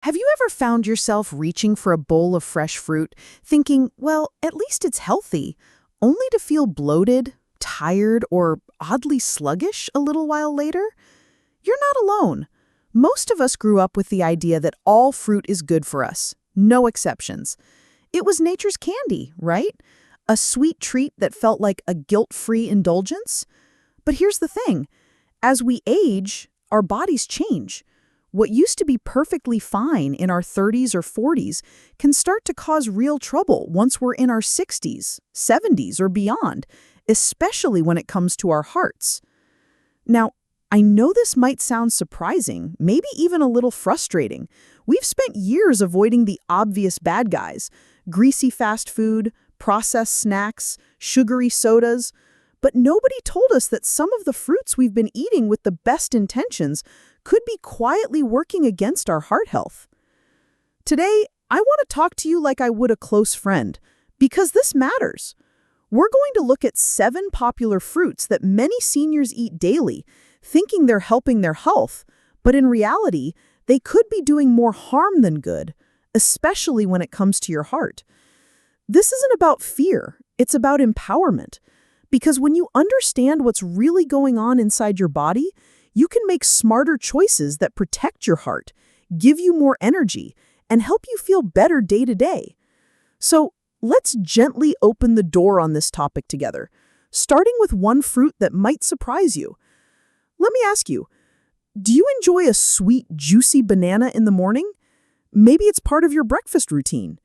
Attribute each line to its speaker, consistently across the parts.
Speaker 1: Have you ever found yourself reaching for a bowl of fresh fruit, thinking, well, at least it's healthy, only to feel bloated, tired, or oddly sluggish a little while later? You're not alone. Most of us grew up with the idea that all fruit is good for us, no exceptions. It was nature's candy, right? A sweet treat that felt like a guilt-free indulgence. But here's the thing. As we age, our bodies change. What used to be perfectly fine in our 30s or 40s can start to cause real trouble once we're in our 60s, 70s, or beyond, especially when it comes to our hearts. Now, I know this might sound surprising, maybe even a little frustrating. We've spent years avoiding the obvious bad guys: greasy fast food, processed snacks, sugary sodas. But nobody told us that some of the fruits we've been eating with the best intentions could be quietly working against our heart health. Today, I want to talk to you like I would a close friend, because this matters. We're going to look at 7 popular fruits that many seniors eat daily, thinking they're helping their health, but in reality, they could be doing more harm than good, especially when it comes to your heart. This isn't about fear, it's about empowerment. Because when you understand what's really going on inside your body, you can make smarter choices that protect your heart, give you more energy, and help you feel better day to day. So let's gently open the door on this topic together, starting with one fruit that might surprise you. Let me ask you, do you enjoy a sweet, juicy banana in the morning? Maybe it's part of your breakfast routine.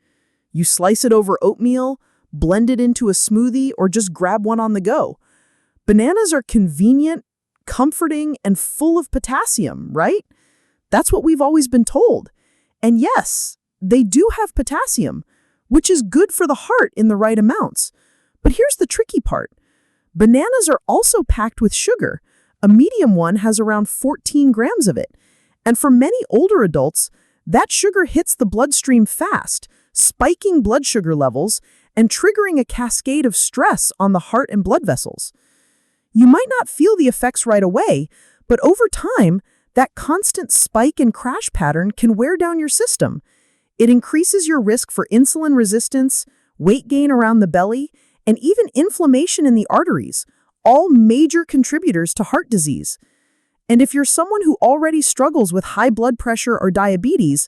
Speaker 1: You slice it over oatmeal, blend it into a smoothie, or just grab one on the go. Bananas are convenient, comforting, and full of potassium, right? That's what we've always been told. And yes, they do have potassium, which is good for the heart in the right amounts. But here's the tricky part. Bananas are also packed with sugar. A medium one has around 14 grams of it. And for many older adults, that sugar hits the bloodstream fast, spiking blood sugar levels and triggering a cascade of stress on the heart and blood vessels. You might not feel the effects right away, but over time, that constant spike and crash pattern can wear down your system. It increases your risk for insulin resistance, weight gain around the belly, and even inflammation in the arteries, all major contributors to heart disease. And if you're someone who already struggles with high blood pressure or diabetes,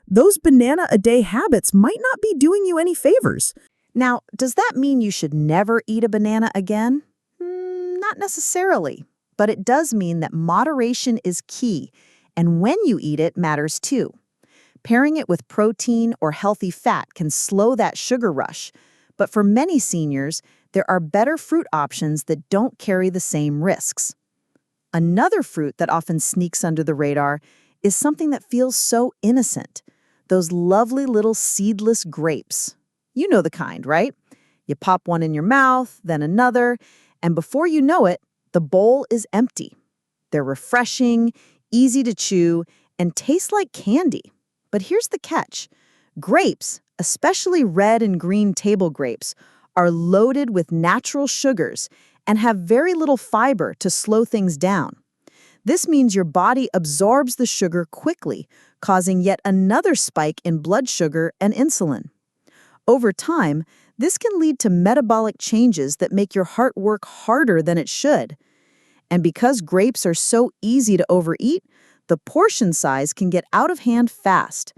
Speaker 1: those banana-a-day habits might not be doing you any favors.
Speaker 2: Now, does that mean you should never eat a banana again? Not necessarily, but it does mean that moderation is key, and when you eat it matters too. Pairing it with protein or healthy fat can slow that sugar rush, but for many seniors, there are better fruit options that don't carry the same risks. Another fruit that often sneaks under the radar is something that feels so innocent: those lovely little seedless grapes. You know the kind, right? You pop one in your mouth, then another, and before you know it, the bowl is empty. They're refreshing, easy to chew, and taste like candy. But here's the catch. Grapes, especially red and green table grapes, are loaded with natural sugars and have very little fiber to slow things down. This means your body absorbs the sugar quickly, causing yet another spike in blood sugar and insulin. Over time, this can lead to metabolic changes that make your heart work harder than it should. And because grapes are so easy to overeat, the portion size can get out of hand fast.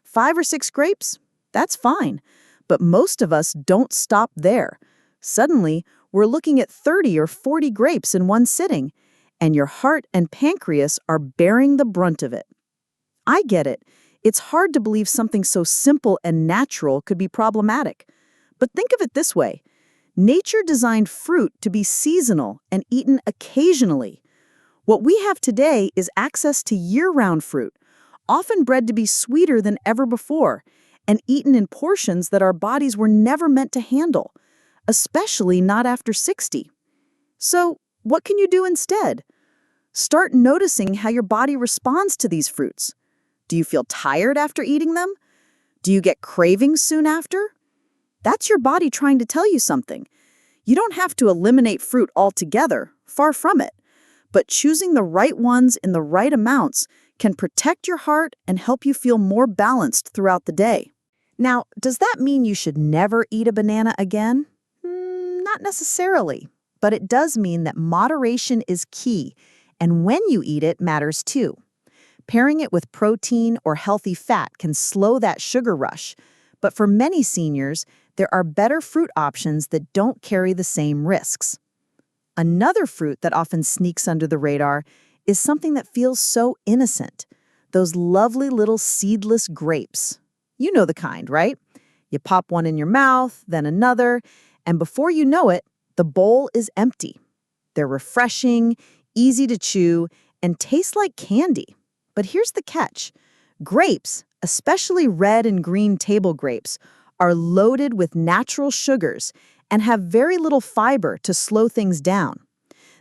Speaker 2: 5 or 6 grapes? That's fine. But most of us don't stop there. Suddenly, we're looking at 30 or 40 grapes in one sitting, and your heart and pancreas are bearing the brunt of it. I get it. It's hard to believe something so simple and natural could be problematic. But think of it this way. Nature designed fruit to be seasonal and eaten occasionally. What we have today is access to year-round fruit, often bred to be sweeter than ever before, and eaten in portions that our bodies were never meant to handle, especially not after 60. So, what can you do instead? Start noticing how your body responds to these fruits. Do you feel tired after eating them? Do you get cravings soon after? That's your body trying to tell you something. You don't have to eliminate fruit altogether, far from it. But choosing the right ones in the right amounts can protect your heart and help you feel more balanced throughout the day. Now, does that mean you should never eat a banana again? Not necessarily, but it does mean that moderation is key, and when you eat it matters too. Pairing it with protein or healthy fat can slow that sugar rush, but for many seniors, there are better fruit options that don't carry the same risks. Another fruit that often sneaks under the radar is something that feels so innocent, those lovely little seedless grapes. You know the kind, right? You pop one in your mouth, then another, and before you know it, the bowl is empty. They're refreshing, easy to chew, and taste like candy. But here's the catch. Grapes, especially red and green table grapes, are loaded with natural sugars and have very little fiber to slow things down.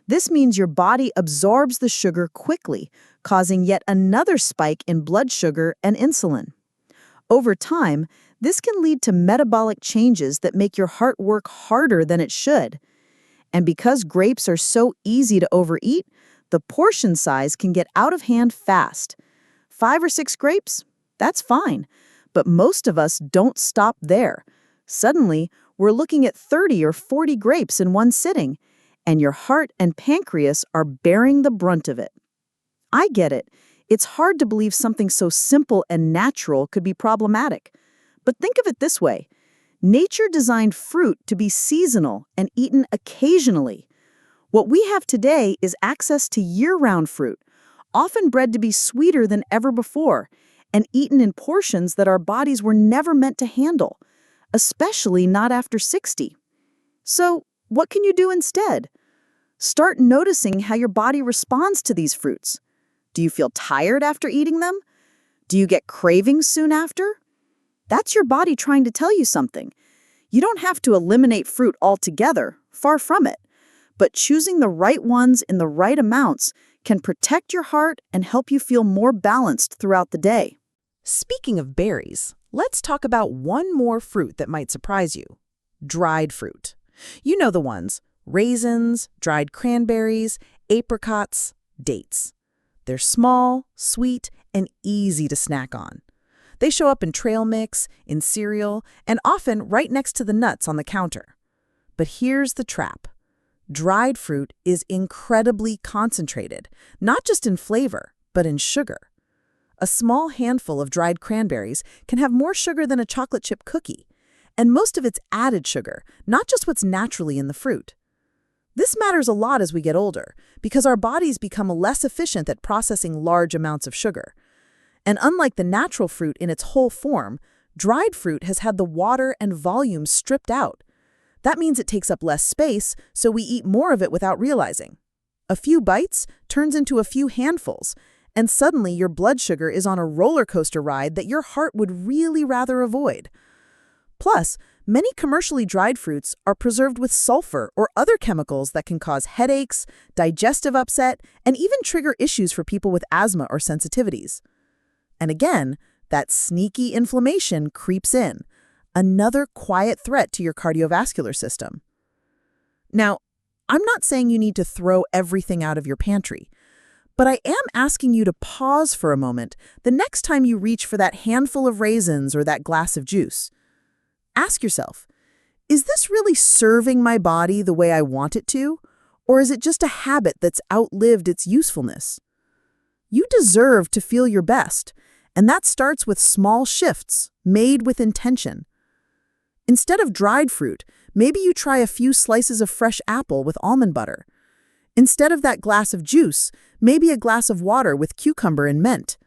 Speaker 2: This means your body absorbs the sugar quickly, causing yet another spike in blood sugar and insulin. Over time, this can lead to metabolic changes that make your heart work harder than it should. And because grapes are so easy to overeat, the portion size can get out of hand fast. 5 or 6 grapes? That's fine. But most of us don't stop there. Suddenly, we're looking at 30 or 40 grapes in one sitting, and your heart and pancreas are bearing the brunt of it. I get it. It's hard to believe something so simple and natural could be problematic. But think of it this way. Nature designed fruit to be seasonal and eaten occasionally. What we have today is access to year-round fruit, often bred to be sweeter than ever before, and eaten in portions that our bodies were never meant to handle, especially not after 60. So, what can you do instead? Start noticing how your body responds to these fruits. Do you feel tired after eating them? Do you get cravings soon after? That's your body trying to tell you something. You don't have to eliminate fruit altogether, far from it. But choosing the right ones in the right amounts can protect your heart and help you feel more balanced throughout the day.
Speaker 1: Speaking of berries, let's talk about one more fruit that might surprise you. Dried fruit. You know the ones: raisins, dried cranberries, apricots, dates. They're small, sweet, and easy to snack on. They show up in trail mix, in cereal, and often right next to the nuts on the counter. But here's the trap. Dried fruit is incredibly concentrated, not just in flavor, but in sugar. A small handful of dried cranberries can have more sugar than a chocolate chip cookie, and most of it's added sugar, not just what's naturally in the fruit. This matters a lot as we get older, because our bodies become less efficient at processing large amounts of sugar. And unlike the natural fruit in its whole form, dried fruit has had the water and volume stripped out. That means it takes up less space, so we eat more of it without realizing. A few bites turns into a few handfuls, and suddenly your blood sugar is on a roller coaster ride that your heart would really rather avoid. Plus, many commercially dried fruits are preserved with sulfur or other chemicals that can cause headaches, digestive upset, and even trigger issues for people with asthma or sensitivities. And again, that sneaky inflammation creeps in, another quiet threat to your cardiovascular system. Now, I'm not saying you need to throw everything out of your pantry, but I am asking you to pause for a moment the next time you reach for that handful of raisins or that glass of juice. Ask yourself, is this really serving my body the way I want it to, or is it just a habit that's outlived its usefulness? You deserve to feel your best, and that starts with small shifts made with intention. Instead of dried fruit, maybe you try a few slices of fresh apple with almond butter. Instead of that glass of juice, maybe a glass of water with cucumber and mint.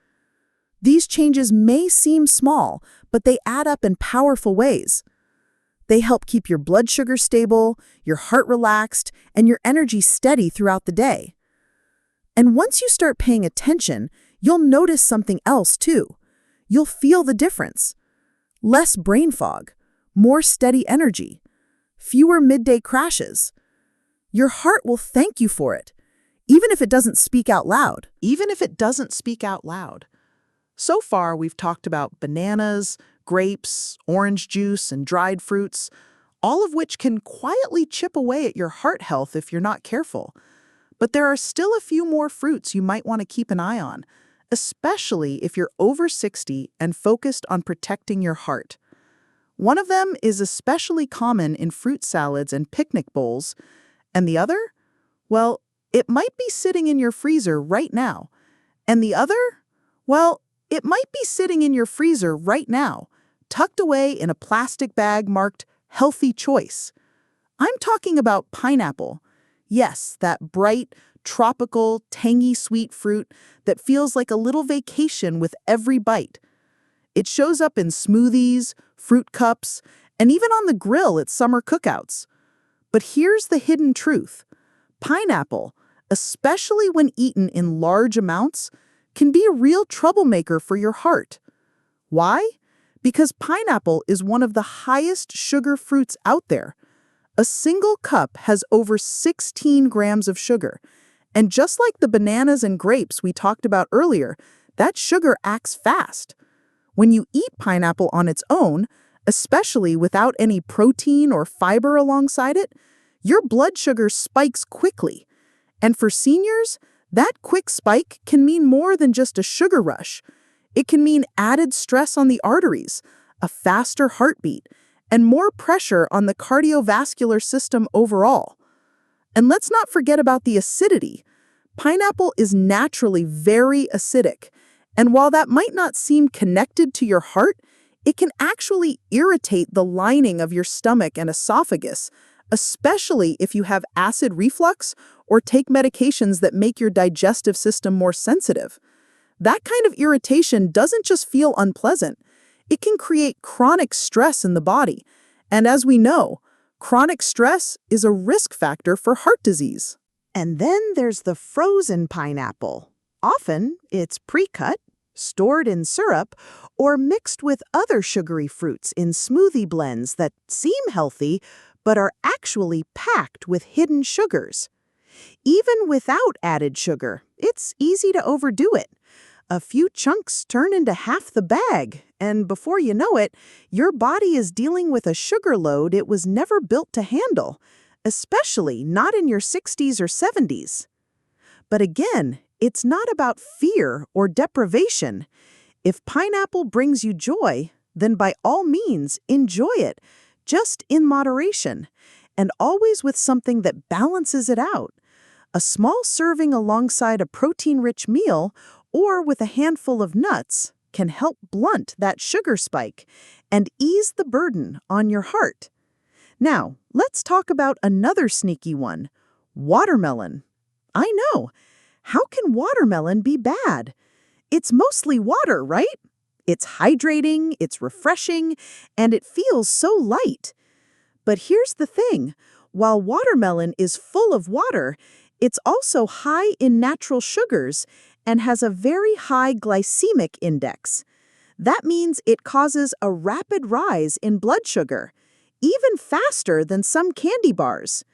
Speaker 1: These changes may seem small, but they add up in powerful ways. They help keep your blood sugar stable, your heart relaxed, and your energy steady throughout the day. And once you start paying attention, you'll notice something else too. You'll feel the difference. Less brain fog, more steady energy, fewer midday crashes. Your heart will thank you for it, even if it doesn't speak out loud. So far, we've talked about bananas, grapes, orange juice, and dried fruits, all of which can quietly chip away at your heart health if you're not careful. But there are still a few more fruits you might want to keep an eye on, especially if you're over 60 and focused on protecting your heart. One of them is especially common in fruit salads and picnic bowls, and the other? Well, it might be sitting in your freezer right now. And the other? Well, it might be sitting in your freezer right now, tucked away in a plastic bag marked Healthy Choice. I'm talking about pineapple. Yes, that bright, tropical, tangy sweet fruit that feels like a little vacation with every bite. It shows up in smoothies, fruit cups, and even on the grill at summer cookouts. But here's the hidden truth. Pineapple, especially when eaten in large amounts, can be a real troublemaker for your heart. Why? Because pineapple is one of the highest sugar fruits out there. A single cup has over 16 grams of sugar. And just like the bananas and grapes we talked about earlier, that sugar acts fast. When you eat pineapple on its own, especially without any protein or fiber alongside it, your blood sugar spikes quickly. And for seniors, that quick spike can mean more than just a sugar rush. It can mean added stress on the arteries, a faster heartbeat, and more pressure on the cardiovascular system overall. And let's not forget about the acidity. Pineapple is naturally very acidic, and while that might not seem connected to your heart, it can actually irritate the lining of your stomach and esophagus, especially if you have acid reflux or take medications that make your digestive system more sensitive. That kind of irritation doesn't just feel unpleasant. It can create chronic stress in the body. And as we know, chronic stress is a risk factor for heart disease.
Speaker 2: And then there's the frozen pineapple. Often, it's pre-cut, stored in syrup, or mixed with other sugary fruits in smoothie blends that seem healthy, but are actually packed with hidden sugars. Even without added sugar, it's easy to overdo it. A few chunks turn into half the bag, and before you know it, your body is dealing with a sugar load it was never built to handle, especially not in your 60s or 70s. But again, it's not about fear or deprivation. If pineapple brings you joy, then by all means, enjoy it, just in moderation, and always with something that balances it out. A small serving alongside a protein-rich meal or with a handful of nuts can help blunt that sugar spike and ease the burden on your heart. Now, let's talk about another sneaky one, watermelon. I know. How can watermelon be bad? It's mostly water, right? It's hydrating, it's refreshing, and it feels so light. But here's the thing. While watermelon is full of water, it's also high in natural sugars and has a very high glycemic index. That means it causes a rapid rise in blood sugar, even faster than some candy bars.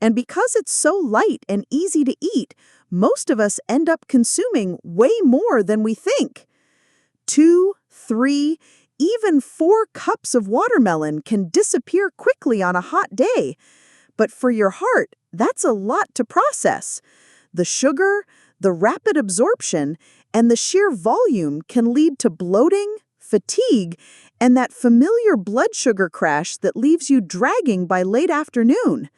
Speaker 2: And because it's so light and easy to eat, most of us end up consuming way more than we think. 2, 3, even 4 cups of watermelon can disappear quickly on a hot day. But for your heart, that's a lot to process. The sugar, the rapid absorption, and the sheer volume can lead to bloating, fatigue, and that familiar blood sugar crash that leaves you dragging by late afternoon.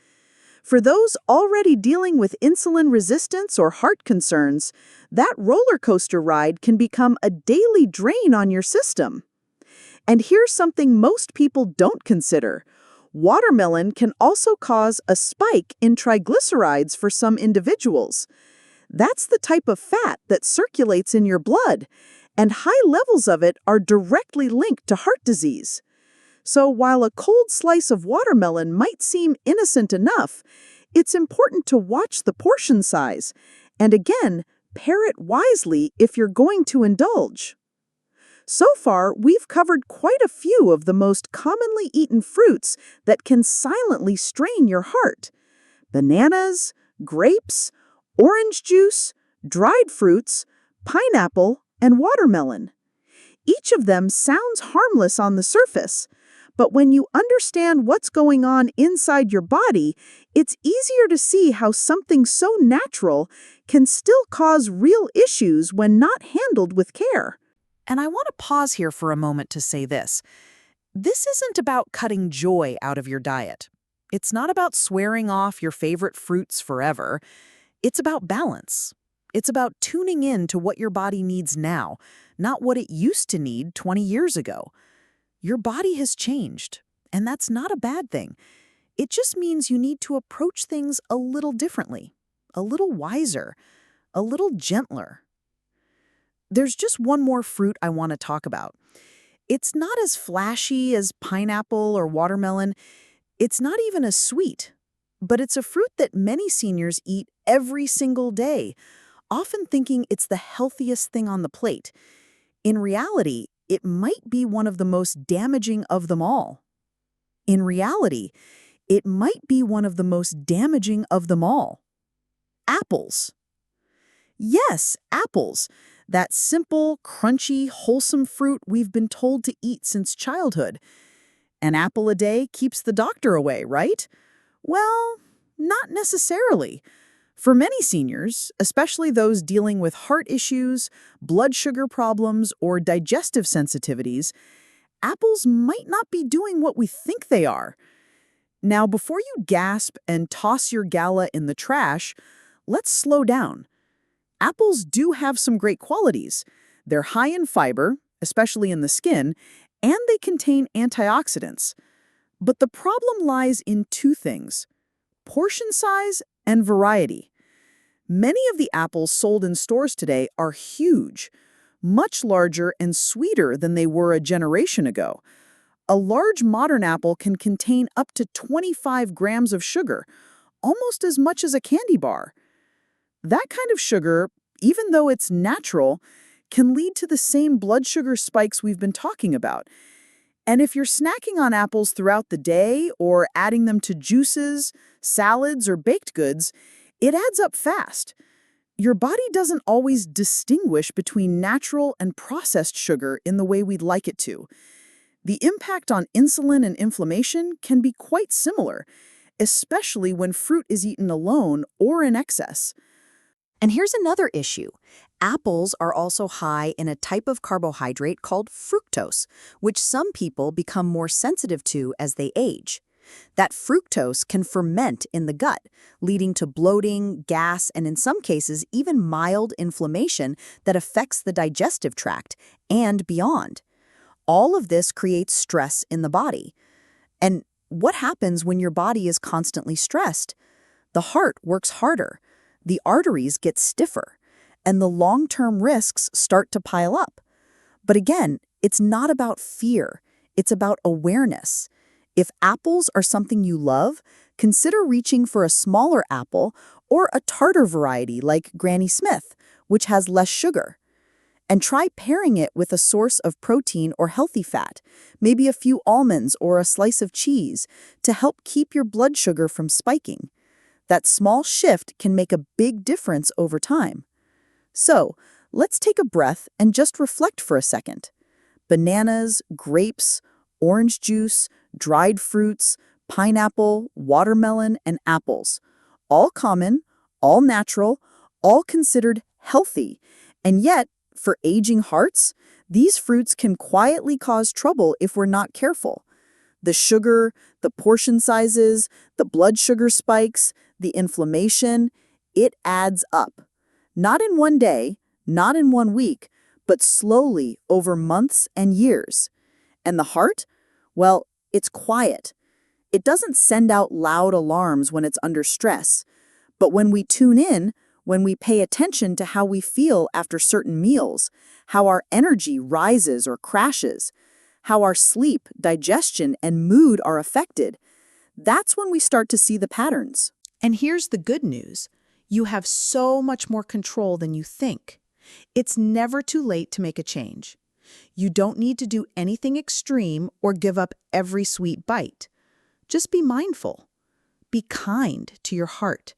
Speaker 2: For those already dealing with insulin resistance or heart concerns, that roller coaster ride can become a daily drain on your system. And here's something most people don't consider. Watermelon can also cause a spike in triglycerides for some individuals. That's the type of fat that circulates in your blood, and high levels of it are directly linked to heart disease. So while a cold slice of watermelon might seem innocent enough, it's important to watch the portion size, and again, pair it wisely if you're going to indulge. So far, we've covered quite a few of the most commonly eaten fruits that can silently strain your heart. Bananas, grapes, orange juice, dried fruits, pineapple, and watermelon. Each of them sounds harmless on the surface,
Speaker 1: But when you understand what's going on inside your body, it's easier to see how something so natural can still cause real issues when not handled with care.
Speaker 2: And I want to pause here for a moment to say this. This isn't about cutting joy out of your diet. It's not about swearing off your favorite fruits forever. It's about balance. It's about tuning in to what your body needs now, not what it used to need 20 years ago. Your body has changed, and that's not a bad thing. It just means you need to approach things a little differently, a little wiser, a little gentler. There's just one more fruit I want to talk about. It's not as flashy as pineapple or watermelon. It's not even as sweet. But it's a fruit that many seniors eat every single day, often thinking it's the healthiest thing on the plate. In reality, it might be one of the most damaging of them all. In reality, it might be one of the most damaging of them all. Apples. Yes, apples. That simple, crunchy, wholesome fruit we've been told to eat since childhood. An apple a day keeps the doctor away, right? Well, not necessarily. For many seniors, especially those dealing with heart issues, blood sugar problems, or digestive sensitivities, apples might not be doing what we think they are. Now, before you gasp and toss your gala in the trash, let's slow down. Apples do have some great qualities. They're high in fiber, especially in the skin, and they contain antioxidants. But the problem lies in two things: portion size and variety. Many of the apples sold in stores today are huge, much larger and sweeter than they were a generation ago. A large modern apple can contain up to 25 grams of sugar, almost as much as a candy bar. That kind of sugar, even though it's natural, can lead to the same blood sugar spikes we've been talking about. And if you're snacking on apples throughout the day or adding them to juices, salads, or baked goods, it adds up fast. Your body doesn't always distinguish between natural and processed sugar in the way we'd like it to. The impact on insulin and inflammation can be quite similar, especially when fruit is eaten alone or in excess. And here's another issue. Apples are also high in a type of carbohydrate called fructose, which some people become more sensitive to as they age. That fructose can ferment in the gut, leading to bloating, gas, and in some cases, even mild inflammation that affects the digestive tract and beyond. All of this creates stress in the body. And what happens when your body is constantly stressed? The heart works harder, the arteries get stiffer, and the long-term risks start to pile up. But again, it's not about fear, it's about awareness. If apples are something you love, consider reaching for a smaller apple or a tartar variety like Granny Smith, which has less sugar. And try pairing it with a source of protein or healthy fat, maybe a few almonds or a slice of cheese, to help keep your blood sugar from spiking. That small shift can make a big difference over time. So, let's take a breath and just reflect for a second. Bananas, grapes, orange juice, dried fruits, pineapple, watermelon, and apples. All common, all natural, all considered healthy. And yet, for aging hearts, these fruits can quietly cause trouble if we're not careful. The sugar, the portion sizes, the blood sugar spikes, the inflammation, it adds up. Not in one day, not in 1 week, but slowly over months and years. And the heart? Well, it's quiet. It doesn't send out loud alarms when it's under stress. But when we tune in, when we pay attention to how we feel after certain meals, how our energy rises or crashes, how our sleep, digestion, and mood are affected, that's when we start to see the patterns.
Speaker 1: And here's the good news. You have so much more control than you think. It's never too late to make a change. You don't need to do anything extreme or give up every sweet bite. Just be mindful. Be kind to your heart.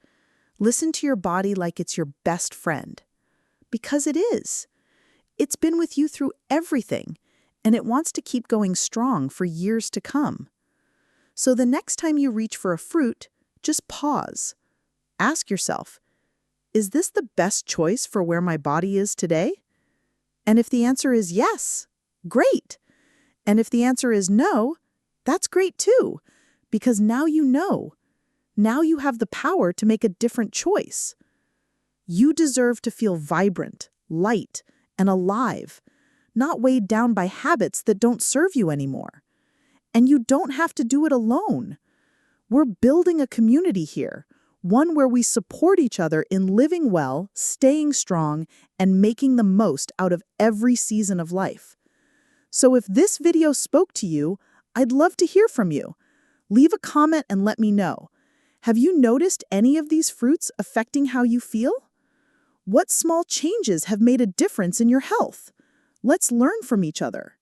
Speaker 1: Listen to your body like it's your best friend. Because it is. It's been with you through everything, and it wants to keep going strong for years to come. So the next time you reach for a fruit, just pause. Ask yourself, is this the best choice for where my body is today? And if the answer is yes, great. And if the answer is no, that's great too, because now you know. Now you have the power to make a different choice. You deserve to feel vibrant, light, and alive, not weighed down by habits that don't serve you anymore. And you don't have to do it alone. We're building a community here, one where we support each other in living well, staying strong, and making the most out of every season of life. So if this video spoke to you, I'd love to hear from you. Leave a comment and let me know. Have you noticed any of these fruits affecting how you feel? What small changes have made a difference in your health? Let's learn from each other.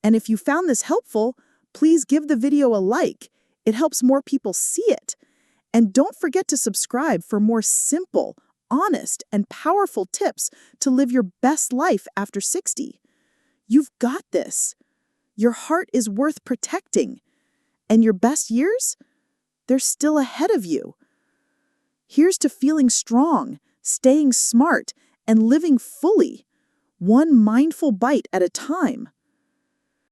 Speaker 1: And if you found this helpful, please give the video a like. It helps more people see it. And don't forget to subscribe for more simple, honest, and powerful tips to live your best life after 60. You've got this. Your heart is worth protecting. And your best years? They're still ahead of you. Here's to feeling strong, staying smart, and living fully, one mindful bite at a time.